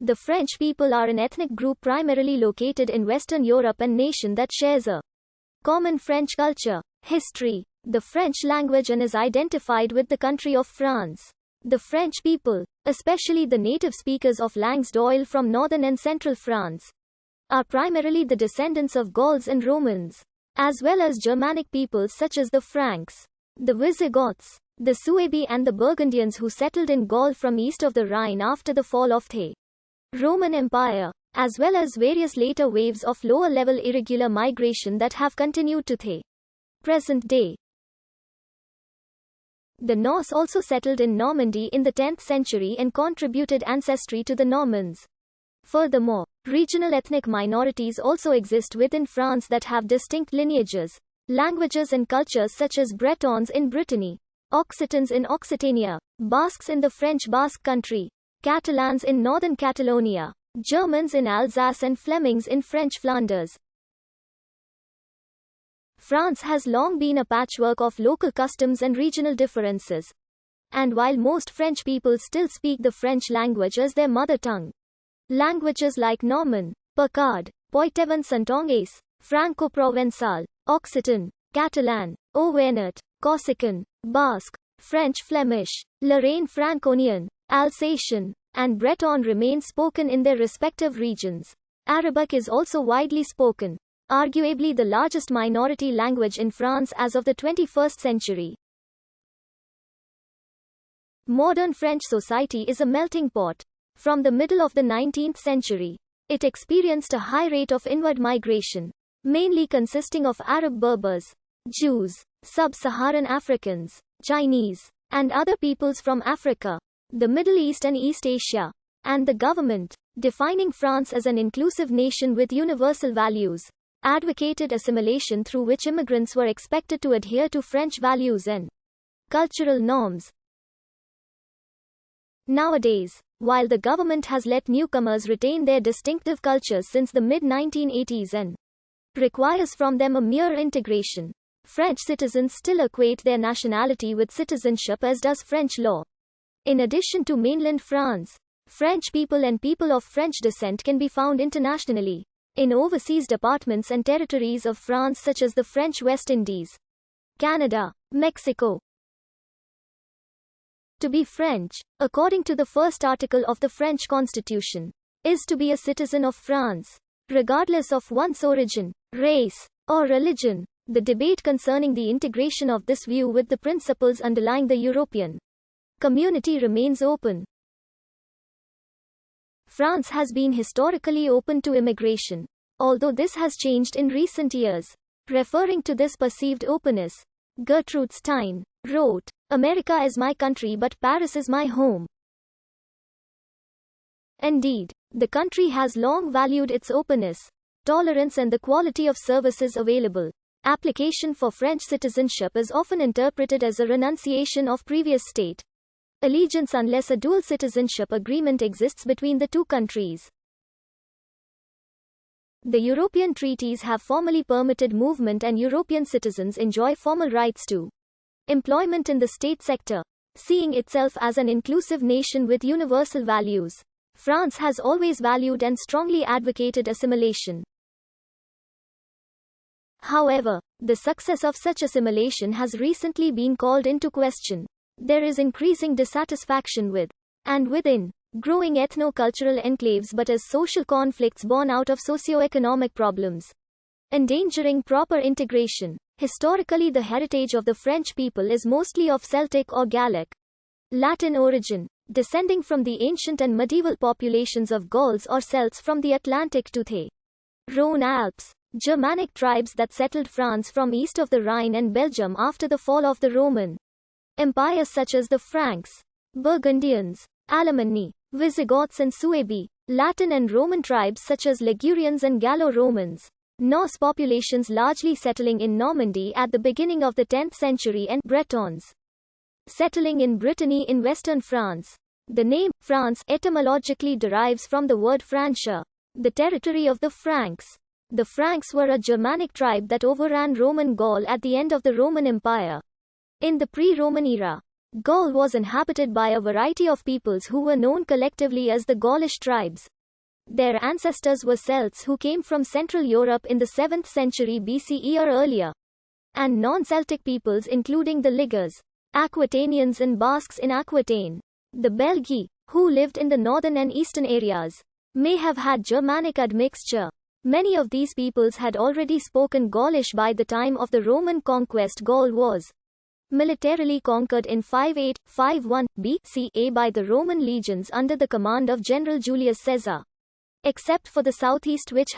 The French people are an ethnic group primarily located in Western Europe and nation that shares a common French culture, history, the French language and is identified with the country of France. The French people, especially the native speakers of langues d'oil from northern and central France, are primarily the descendants of Gauls and Romans, as well as Germanic peoples such as the Franks, the Visigoths, the Suebi and the Burgundians who settled in Gaul from east of the Rhine after the fall of the Roman Empire, as well as various later waves of lower-level irregular migration that have continued to the present day. The Norse also settled in Normandy in the 10th century and contributed ancestry to the Normans. Furthermore, regional ethnic minorities also exist within France that have distinct lineages, languages and cultures such as Bretons in Brittany, Occitans in Occitania, Basques in the French Basque Country, Catalans in northern Catalonia, Germans in Alsace and Flemings in French Flanders. France has long been a patchwork of local customs and regional differences. And while most French people still speak the French language as their mother tongue, languages like Norman, Picard, Poitevin-Santonguese, Franco-Provençal, Occitan, Catalan, Auvergnat, Corsican, Basque, French Flemish, Lorraine Franconian, Alsatian, and Breton remain spoken in their respective regions. Arabic is also widely spoken, arguably the largest minority language in France as of the 21st century. Modern French society is a melting pot. From the middle of the 19th century, it experienced a high rate of inward migration, mainly consisting of Arab Berbers, Jews, Sub-Saharan Africans, Chinese, and other peoples from Africa, the Middle East and East Asia, and the government, defining France as an inclusive nation with universal values, advocated assimilation through which immigrants were expected to adhere to French values and cultural norms. Nowadays, while the government has let newcomers retain their distinctive cultures since the mid-1980s and requires from them a mere integration, French citizens still equate their nationality with citizenship as does French law. In addition to mainland France, French people and people of French descent can be found internationally, in overseas departments and territories of France such as the French West Indies, Canada, Mexico. To be French, according to the first article of the French Constitution, is to be a citizen of France, regardless of one's origin, race, or religion. The debate concerning the integration of this view with the principles underlying the European community remains open. France has been historically open to immigration, although this has changed in recent years. Referring to this perceived openness, Gertrude Stein wrote, "America is my country but Paris is my home." Indeed, the country has long valued its openness, tolerance and the quality of services available. Application for French citizenship is often interpreted as a renunciation of previous state allegiance unless a dual citizenship agreement exists between the two countries. The European treaties have formally permitted movement and European citizens enjoy formal rights to employment in the state sector. Seeing itself as an inclusive nation with universal values, France has always valued and strongly advocated assimilation. However, the success of such assimilation has recently been called into question. There is increasing dissatisfaction with, and within, growing ethno-cultural enclaves but as social conflicts born out of socio-economic problems, endangering proper integration. Historically, the heritage of the French people is mostly of Celtic or Gallic, Latin origin, descending from the ancient and medieval populations of Gauls or Celts from the Atlantic to the Rhone Alps, Germanic tribes that settled France from east of the Rhine and Belgium after the fall of the Roman Empire such as the Franks, Burgundians, Alemanni, Visigoths and Suebi, Latin and Roman tribes such as Ligurians and Gallo-Romans, Norse populations largely settling in Normandy at the beginning of the 10th century and Bretons settling in Brittany in western France. The name, France, etymologically derives from the word Francia, the territory of the Franks. The Franks were a Germanic tribe that overran Roman Gaul at the end of the Roman Empire. In the pre-Roman era, Gaul was inhabited by a variety of peoples who were known collectively as the Gaulish tribes. Their ancestors were Celts who came from Central Europe in the 7th century BCE or earlier, and non-Celtic peoples including the Ligurs, Aquitanians and Basques in Aquitaine. The Belgae, who lived in the northern and eastern areas, may have had Germanic admixture. Many of these peoples had already spoken Gaulish by the time of the Roman conquest. Gaul was militarily conquered in 58-51 BCE by the Roman legions under the command of General Julius Caesar. Except for the southeast which